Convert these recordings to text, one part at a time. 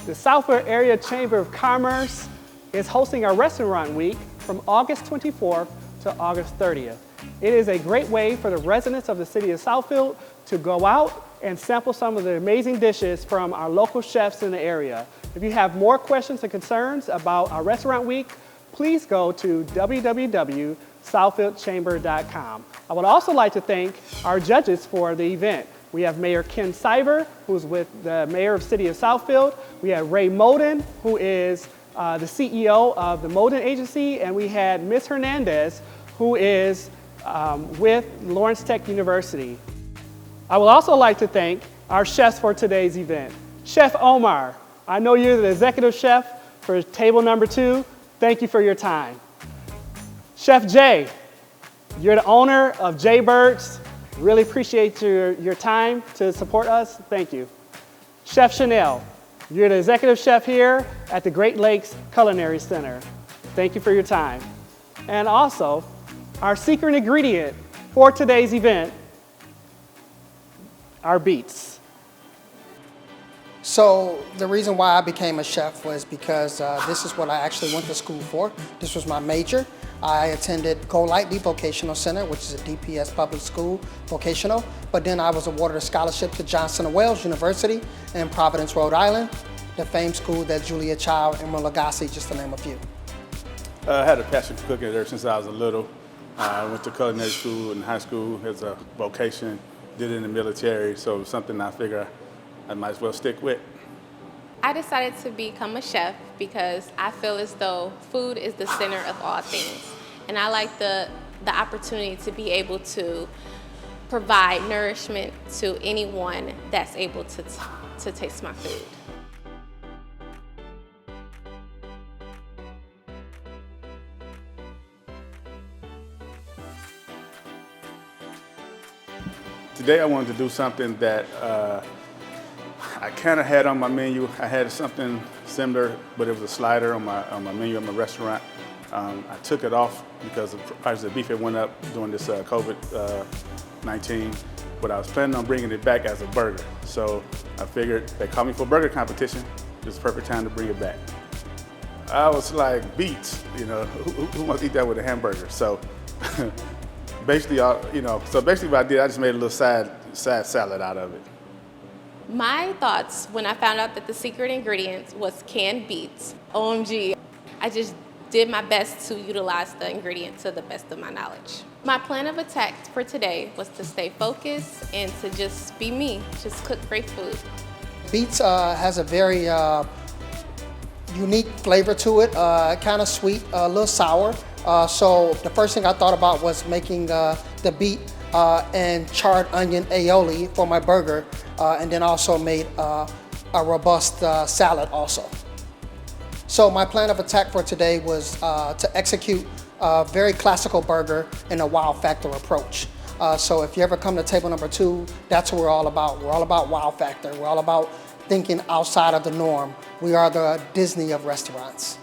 The Southfield Area Chamber of Commerce is hosting a restaurant week from August 24th to August 30th. It is a great way for the residents of the city of Southfield to go out and sample some of the amazing dishes from our local chefs in the area. If you have more questions or concerns about our restaurant week, please go to www.southfieldchamber.com. I would also like to thank our judges for the event. We have Mayor Ken Siver, who's with the Mayor of City of Southfield. We have Ray Moulden, who is the CEO of the Moulden Agency, and we had Ms. Hernandez, who is with Lawrence Tech University. I would also like to thank our chefs for today's event. Chef Omar, I know you're the executive chef for table number 2. Thank you for your time. Chef Jay, you're the owner of J Birds. Really appreciate your time to support us. Thank you. Chef Shanel, you're the executive chef here at the Great Lakes Culinary Center. Thank you for your time. And also, our secret ingredient for today's event, our beets. So the reason why I became a chef was because this is what I actually went to school for. This was my major. I attended Golightly Vocational Center, which is a DPS public school vocational, but then I was awarded a scholarship to Johnson & Wales University in Providence, Rhode Island, the famed school that Julia Child and Lagasse, just to name a few. I had a passion for cooking ever since I was little. I went to culinary school in high school as a vocation, did it in the military, so it was something I figured I might as well stick with. I decided to become a chef because I feel as though food is the center of all things. And I like the opportunity to be able to provide nourishment to anyone that's able to taste my food. Today I wanted to do something that I kind of had on my menu. I had something similar, but it was a slider on my menu at my restaurant. I took it off because the price of beef had went up during this COVID-19, but I was planning on bringing it back as a burger. So I figured they called me for a burger competition. This is the perfect time to bring it back. I was like, beets, you know, who wants to eat that with a hamburger? So basically, basically what I did, I just made a little side salad out of it. My thoughts when I found out that the secret ingredient was canned beets, OMG, I just did my best to utilize the ingredient to the best of my knowledge. My plan of attack for today was to stay focused and to just be me, just cook great food. Beets has a very unique flavor to it, kind of sweet, a little sour. So the first thing I thought about was making the beet and charred onion aioli for my burger, and then also made a robust salad also. So my plan of attack for today was to execute a very classical burger in a wow factor approach. So if you ever come to table number 2, that's what we're all about. We're all about wow factor. We're all about thinking outside of the norm. We are the Disney of restaurants.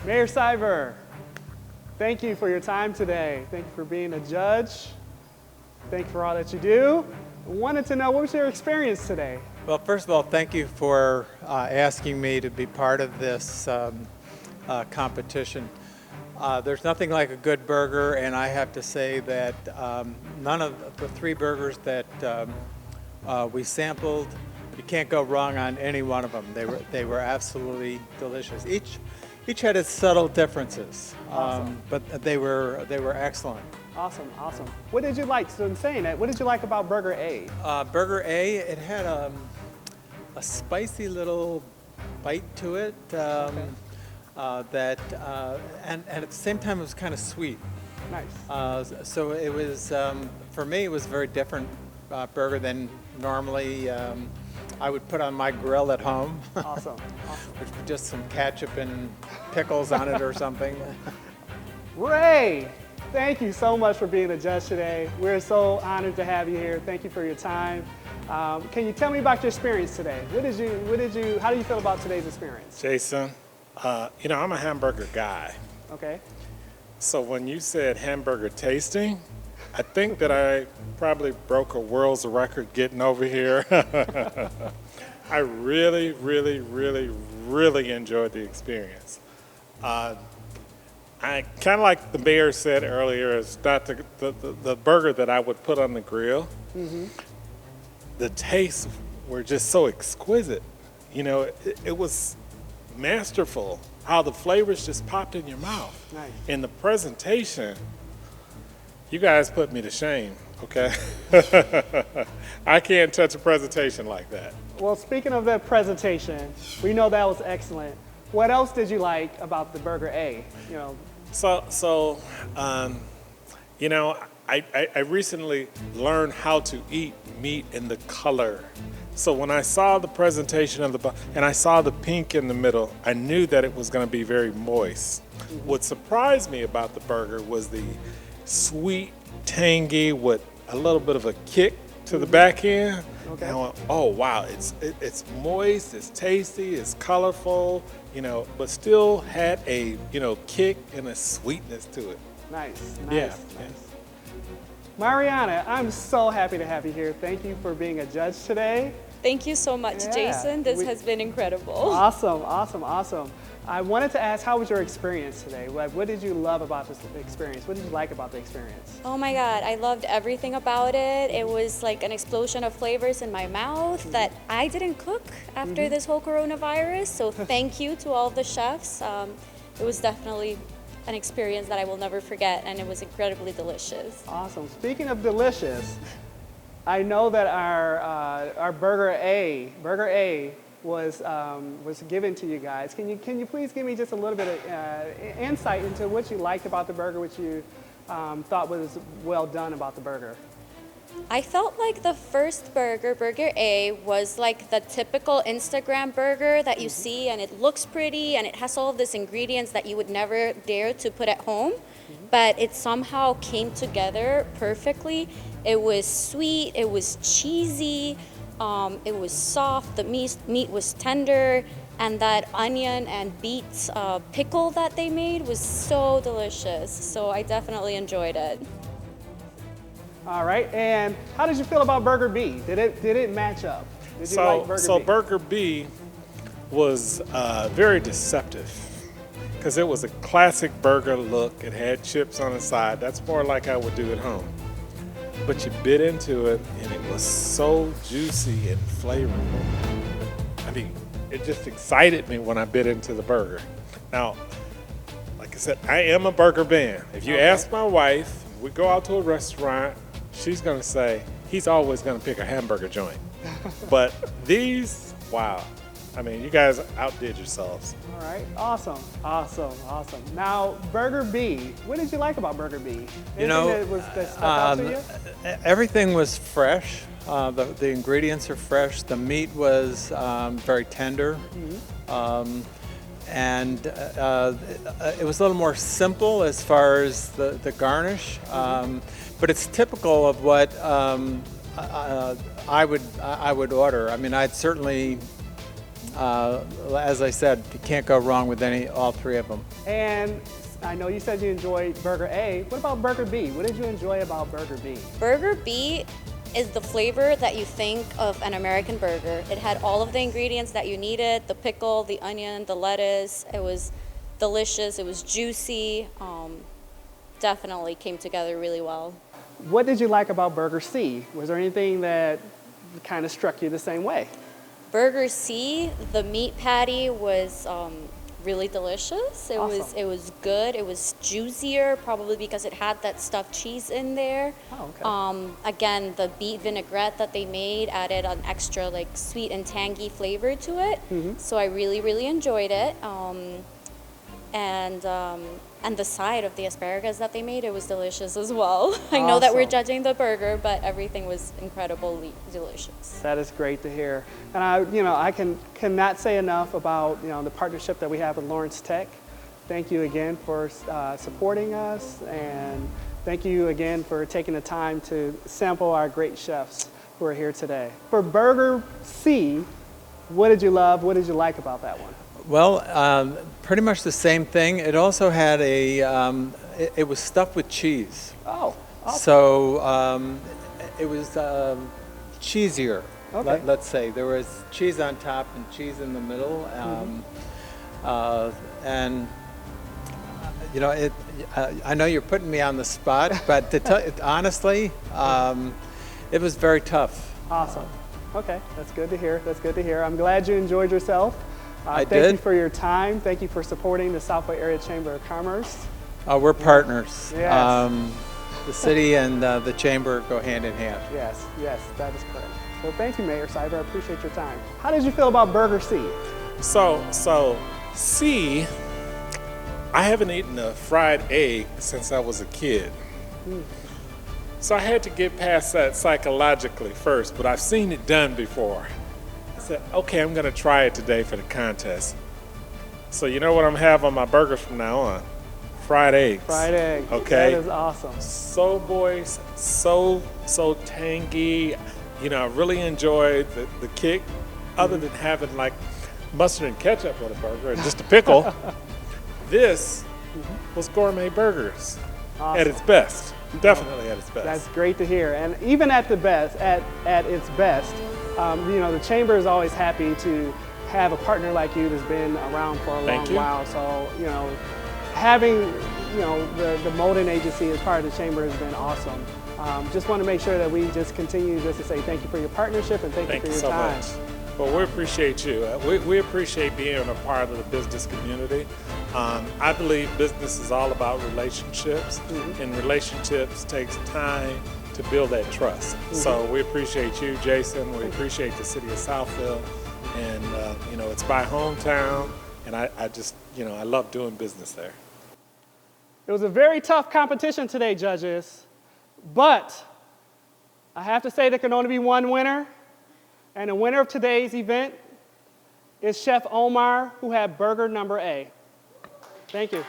Mayor Siver, thank you for your time today. Thank you for being a judge. Thank you for all that you do. I wanted to know, what was your experience today? Well, first of all, thank you for asking me to be part of this competition. There's nothing like a good burger, and I have to say that none of the 3 burgers that we sampled, you can't go wrong on any one of them. They were absolutely delicious. Each had its subtle differences, Awesome. but they were excellent. Awesome, awesome. What did you like? So in saying that, what did you like about Burger A? Burger A, it had a spicy little bite to it. and at the same time it was kind of sweet. Nice. So it was, for me, it was a very different burger than normally I would put on my grill at home. Awesome. With just some ketchup and pickles on it or something. Ray, thank you so much for being a judge today. We're so honored to have you here. Thank you for your time. Can you tell me about your experience today? How do you feel about today's experience? Jason, I'm a hamburger guy. Okay. So when you said hamburger tasting, I think that I probably broke a world's record getting over here. I really, really, really, really enjoyed the experience. I kind of like the mayor said earlier, it's not the burger that I would put on the grill. Mm-hmm. The tastes were just so exquisite. It was masterful how the flavors just popped in your mouth. Nice. In the presentation, you guys put me to shame, okay? I can't touch a presentation like that. Well, speaking of that presentation, we know that was excellent. What else did you like about the Burger A? I recently learned how to eat meat in the color. So when I saw the presentation of and I saw the pink in the middle, I knew that it was going to be very moist. Mm-hmm. What surprised me about the burger was the sweet, tangy, with a little bit of a kick to the back end. Okay. And I went, oh wow, it's moist, it's tasty, it's colorful, but still had a kick and a sweetness to it. Nice. Yeah. Mariana, I'm so happy to have you here. Thank you for being a judge today. Thank you so much, Jason. This has been incredible. Awesome. I wanted to ask, how was your experience today? What did you love about this experience? What did you like about the experience? Oh my God, I loved everything about it. It was like an explosion of flavors in my mouth that I didn't cook after this whole coronavirus. So thank you to all of the chefs. It was definitely an experience that I will never forget, and it was incredibly delicious. Awesome. Speaking of delicious, I know that our Burger A was given to you guys. Can you please give me just a little bit of insight into what you liked about the burger, what you thought was well done about the burger? I felt like the first burger, Burger A, was like the typical Instagram burger that you see, and it looks pretty and it has all of these ingredients that you would never dare to put at home, but it somehow came together perfectly. It was sweet, it was cheesy, it was soft, the meat was tender, and that onion and beet pickle that they made was so delicious. So I definitely enjoyed it. All right, and how did you feel about Burger B? Did it match up? Did you like Burger B? Burger B was very deceptive because it was a classic burger look. It had chips on the side. That's more like I would do at home. But you bit into it, and it was so juicy and flavorful. I mean, it just excited me when I bit into the burger. Now, like I said, I am a burger man. If you ask my wife, we go out to a restaurant, she's gonna say, he's always gonna pick a hamburger joint. But these, wow. I mean, you guys outdid yourselves. All right, awesome. Now, Burger B, what did you like about Burger B? Anything that stuck out to you? Everything was fresh. The ingredients are fresh. The meat was very tender. And it was a little more simple as far as the garnish. But it's typical of what I would order. I mean, I'd certainly, as I said, you can't go wrong with all three of them. And I know you said you enjoyed Burger A. What about Burger B? What did you enjoy about Burger B? Burger B is the flavor that you think of an American burger. It had all of the ingredients that you needed, the pickle, the onion, the lettuce. It was delicious, it was juicy. Definitely came together really well. What did you like about Burger C? Was there anything that kind of struck you the same way? Burger C, the meat patty was really delicious. It was good. It was juicier, probably because it had that stuffed cheese in there. Oh, okay. Again, the beet vinaigrette that they made added an extra like sweet and tangy flavor to it. So I really, really enjoyed it. and the side of the asparagus that they made, it was delicious as well. I know that we're Awesome. judging the burger, but everything was incredibly delicious. That is great to hear. And I cannot say enough about, the partnership that we have with Lawrence Tech. Thank you again for supporting us, and thank you again for taking the time to sample our great chefs who are here today. For Burger C, what did you love? What did you like about that one? Well, pretty much the same thing. It also had it was stuffed with cheese. Oh, awesome. So it was cheesier, Okay. let's say. There was cheese on top and cheese in the middle. And, I know you're putting me on the spot, but to tell honestly, it was very tough. Awesome. Okay, that's good to hear. That's good to hear. I'm glad you enjoyed yourself. I Thank you did. for your time. Thank you for supporting the Southfield Area Chamber of Commerce. We're partners. Yes. The city and the chamber go hand in hand. Yes, that is correct. Well, thank you, Mayor Siver. I appreciate your time. How did you feel about Burger C? So C, I haven't eaten a fried egg since I was a kid. So I had to get past that psychologically first, but I've seen it done before. I said, okay, I'm gonna try it today for the contest. So you know what I'm having on my burgers from now on? Fried eggs. Fried egg. Okay. That is awesome. So moist, so tangy. I really enjoyed the kick, other than having like mustard and ketchup on a burger and just a pickle. This was gourmet burgers at its best. Definitely at its best. That's great to hear. And even at the best, at its best, the chamber is always happy to have a partner like you that's been around for a Thank long you. while. So, having, the Moulden agency as part of the chamber has been awesome. Just want to make sure that we just continue just to say thank you for your partnership and thank you Thank for you your so time. much. Well, we appreciate you. We appreciate being a part of the business community. I believe business is all about relationships, and relationships takes time to build that trust. So we appreciate you, Jason. We appreciate the city of Southfield, and it's my hometown, and I just I love doing business there. It was a very tough competition today, judges, but I have to say there can only be one winner. And the winner of today's event is Chef Omar, who had burger number A. Thank you.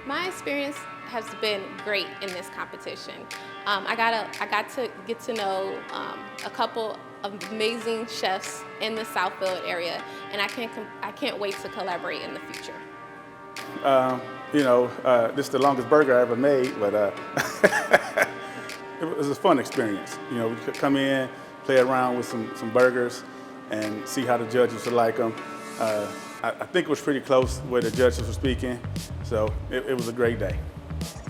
My experience has been great in this competition. I got to get to know a couple of amazing chefs in the Southfield area, and I can't wait to collaborate in the future. This is the longest burger I ever made, but it was a fun experience. We could come in, play around with some burgers, and see how the judges would like them. I think it was pretty close where the judges were speaking, so it was a great day.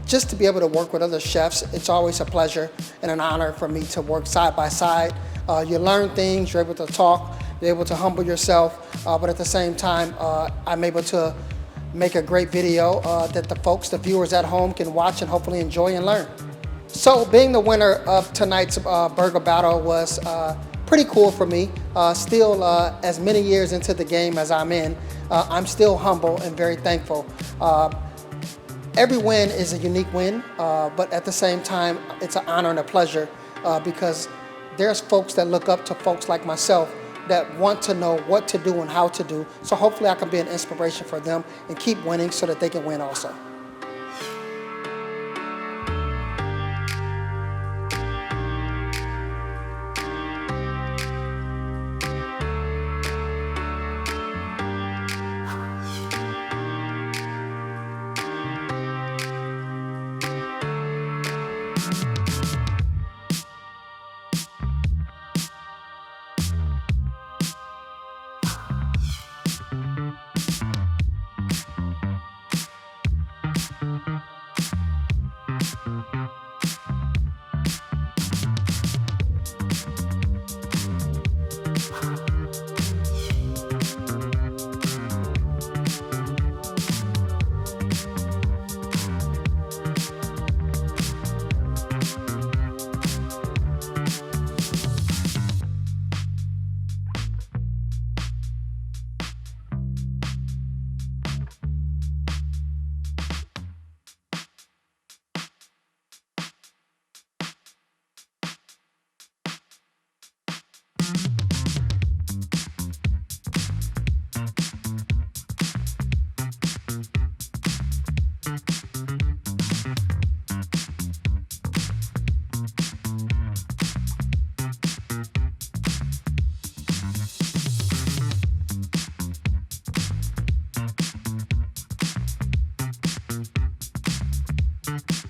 Just to be able to work with other chefs, it's always a pleasure and an honor for me to work side by side. You learn things, you're able to talk, you're able to humble yourself, but at the same time, I'm able to make a great video that the viewers at home can watch and hopefully enjoy and learn. So being the winner of tonight's burger battle was pretty cool for me. Still, as many years into the game as I'm in, I'm still humble and very thankful. Every win is a unique win, but at the same time, it's an honor and a pleasure because there's folks that look up to folks like myself that want to know what to do and how to do. So hopefully I can be an inspiration for them and keep winning so that they can win also. Bye.